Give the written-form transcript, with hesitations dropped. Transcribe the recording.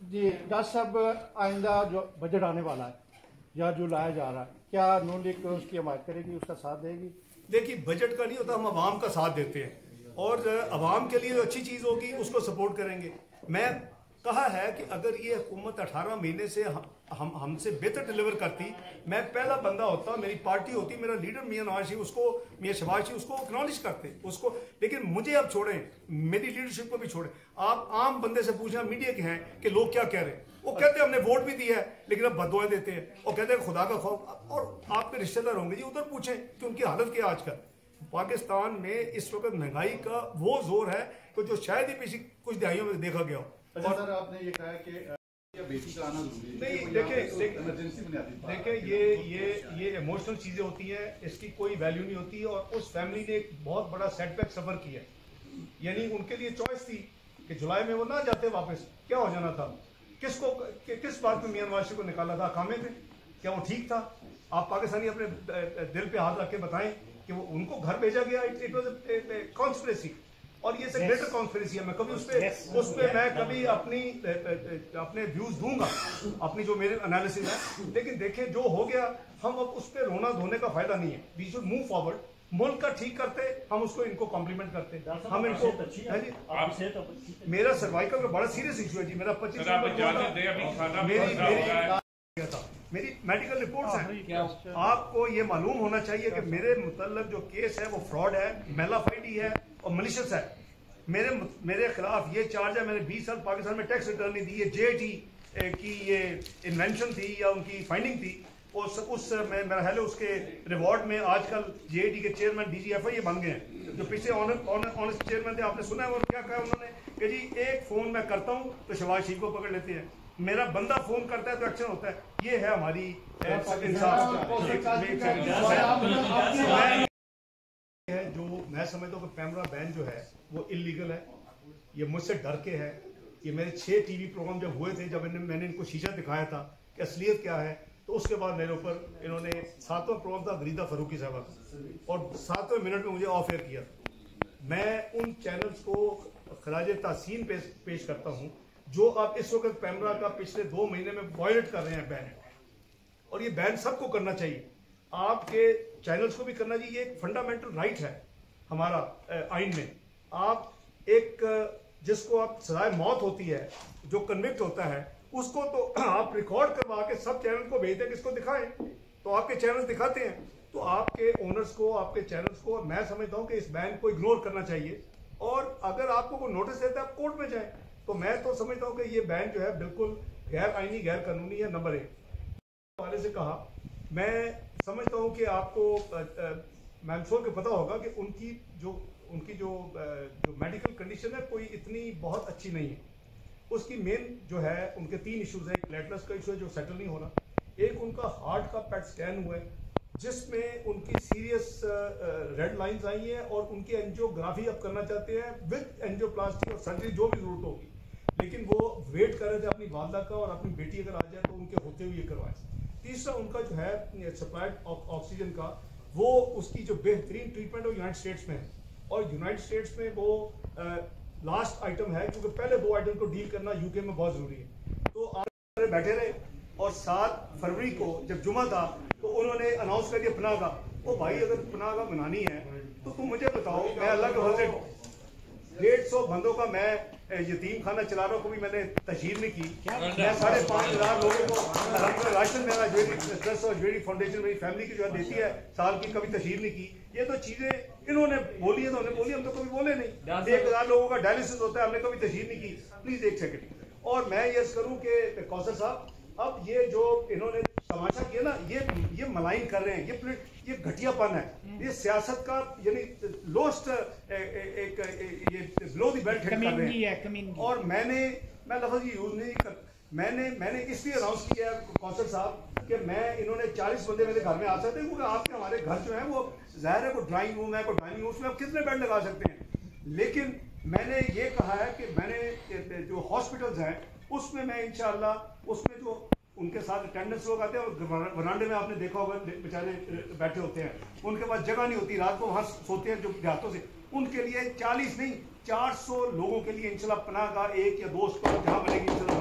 जी doctor साहब, आइंदा जो बजट आने वाला है या जो लाया जा रहा है, क्या नून लीग उसकी हमायत करेगी, उसका साथ देगी? देखिए, बजट का नहीं होता, हम आवाम का साथ देते हैं और आवाम के लिए जो अच्छी चीज़ होगी उसको सपोर्ट करेंगे। मैं कहा है कि अगर ये हुकूमत 18 महीने से हमसे बेहतर डिलीवर करती, मैं पहला बंदा होता, मेरी पार्टी होती, मेरा लीडर मियां नवाज शरीफ उसको, मियां शहबाज शरीफ उसको एक्नॉलेज करते उसको। लेकिन मुझे अब छोड़ें, मेरी लीडरशिप को भी छोड़ें। आप आम बंदे से पूछना, मीडिया के हैं कि लोग क्या कह रहे हैं। वो कहते हैं हमने वोट भी दिया है लेकिन अब बददुआएं देते हैं और कहते हैं खुदा का खौफ। और आपके रिश्तेदार होंगे जी, उधर पूछें कि उनकी हालत क्या है आजकल। पाकिस्तान में इस वक्त महंगाई का वो जोर है कि जो शायद ही पिछली कुछ दहाइयों में देखा गया हो। अच्छा सर, आपने ये कहा कि बेटी का आना जरूरी है। नहीं, देखिए ये इमोशनल चीजें होती हैं, इसकी कोई वैल्यू नहीं होती। और उस फैमिली ने एक बहुत बड़ा सेटबैक सफर किया, यानी उनके लिए चॉइस थी कि जुलाई में वो ना जाते वापस, क्या हो जाना था, किस बात में मियां नवाज शरीफ को निकाला था, कामे थे, क्या वो ठीक था? आप पाकिस्तानी अपने दिल पे हाथ रख के बताएं कि वो उनको घर भेजा गया, इट वाज अ कॉन्स्पिरेसी। और ये ग्रेटर कॉन्स्पिरेसी है। मैं कभी उस पे मैं कभी अपने व्यूज दूंगा, अपनी जो मेरे एनालिसिस है। लेकिन देखें जो हो गया, हम अब उस पे रोना धोने का फायदा नहीं है। We should move forward. मुल्क का ठीक करते, हम उसको इनको कॉम्प्लीमेंट करते, हम इनको है जी। मेरा सर्वाइकल का बड़ा सीरियस इशू है जी। मेरा 25 मेरी मेडिकल रिपोर्ट्स हैं। आपको ये मालूम होना चाहिए कि मेरे मुतल्लक जो केस है वो फ्रॉड है, मेलाफाइडी है और मलिशियस है। मेरे खिलाफ ये चार्ज है। मैंने 20 साल पाकिस्तान में टैक्स रिटर्न नहीं दी। ये जेटी की ये इन्वेंशन थी या उनकी फाइंडिंग थी। उस मेरा ख्याल है उसके रिवॉर्ड में आजकल जेटी के चेयरमैन डीजीएफआई ये बन गए हैं। जो पिछले ऑनेस्ट चेयरमैन थे, आपने सुना है और क्या कहा उन्होंने कि जी एक फोन मैं करता हूँ तो शहबाज शरीफ को पकड़ लेते हैं, मेरा बंदा फोन करता है तो एक्शन होता है। ये है हमारी है जो मैं समझता हूँ कि कैमरा बैन जो है वो इलीगल है। ये मुझसे डर के है। ये मेरे 6 टीवी प्रोग्राम जब हुए थे, जब मैंने इनको शीशा दिखाया था कि असलियत क्या है, तो उसके बाद मेरे ऊपर इन्होंने 7वां प्रोग्राम था गरीदा फरूकी साहब का, और 7वें मिनट में मुझे ऑफ एयर किया। मैं उन चैनल्स को खराज तहसीन पेश करता हूँ जो आप इस वक्त कैमरा का पिछले 2 महीने में वायलेट कर रहे हैं बैन। और ये बैन सबको करना चाहिए, आपके चैनल्स को भी करना चाहिए। ये एक फंडामेंटल राइट है हमारा आइन में। आप एक जिसको आप सजाए मौत होती है, जो कन्विक्ट होता है, उसको तो आप रिकॉर्ड करवा के सब चैनल को भेजते हैं, किसको दिखाएं, तो आपके चैनल दिखाते हैं। तो आपके ओनर्स को, आपके चैनल्स को मैं समझता हूं कि इस बैन को इग्नोर करना चाहिए। और अगर आपको कोई नोटिस देता है, आप कोर्ट में जाएं। तो मैं तो समझता हूं कि ये बैन जो है बिल्कुल गैर आईनी, गैर कानूनी है। नंबर 1 वाले से कहा, मैं समझता हूं कि आपको मैं श्योर कि पता होगा कि उनकी जो मेडिकल कंडीशन है कोई इतनी बहुत अच्छी नहीं है। उसकी मेन जो है, उनके 3 इश्यूज है। एक प्लेटलेट्स का इशू है जो सेटल नहीं हो रहा, एक उनका हार्ट का पेट स्कैन हुआ है जिसमें उनकी सीरियस रेड लाइंस आई हैं, और उनकी एंजियोग्राफी अब करना चाहते हैं विद एंजियोप्लास्टी और सर्जरी जो भी जरूरत होगी। लेकिन वो वेट कर रहे थे अपनी वालदा का, और अपनी बेटी अगर आ जाए तो उनके होते हुए करवाए। तीसरा उनका जो है सप्लाइड ऑक्सीजन का, वो उसकी जो बेहतरीन ट्रीटमेंट वो यूनाइटेड स्टेट्स में है। और यूनाइटेड स्टेट्स में वो लास्ट आइटम है, क्योंकि पहले 2 आइटम को डील करना यूके में बहुत जरूरी है। तो आज बैठे रहे, और 7 फरवरी को जब जुमा था तो उन्होंने अनाउंस कर दिया पनाह का। ओ भाई, अगर पनाह का बनानी है तो तुम मुझे बताओ। मैं अल्लाह के फजल 150 बंदों का मैं यतीम खाना चला रहा हूँ, कभी मैंने तशहीर नहीं की। मैं 5,500 लोगों को राशन मेरा ट्रस्ट और ज्वेलरी फाउंडेशन मेरी फैमिली की जो है देती है साल की, कभी तशहीर नहीं की। ये तो चीजें इन्होंने बोली है तो उन्होंने बोली, हम तो कभी बोले नहीं। 1,000 लोगों का डायलिसिस होता है, हमने कभी तशहीर नहीं की। प्लीज एक सेकंड। और मैं ये करूँ कि कौसर साहब, अब ये जो इन्होंने तमाशा किया ना, ये मलाइन कर रहे हैं, ये घटियापन है, ये सियासत का यानी लोस्ट एक ये बिलो द बेल्ट हिट कर रहे हैं। और मैं लफ्ज यूज नहीं कर, मैंने इसलिए अनाउंस किया कौसर साहब कि मैं इन्होंने 40 बंदे मेरे घर में आ सकते हैं, क्योंकि आपके हमारे घर जो है वो जाहिर है कोई ड्राइंग रूम है, कोई डाइनिंग रूम, उसमें आप कितने बेड लगा सकते हैं। लेकिन मैंने ये कहा है कि मैंने जो हॉस्पिटल्स हैं उसमें मैं इंशाअल्लाह, उसमें जो उनके साथ अटेंडेंस लोग आते हैं और वरांडे में आपने देखा होगा बेचारे बैठे होते हैं, उनके पास जगह नहीं होती, रात को वहां सोते हैं जो देहातों से, उनके लिए 40 नहीं 400 लोगों के लिए इंशाल्लाह पनाह का 1 या 2 स्टॉल जहां बनेगी इंशाल्लाह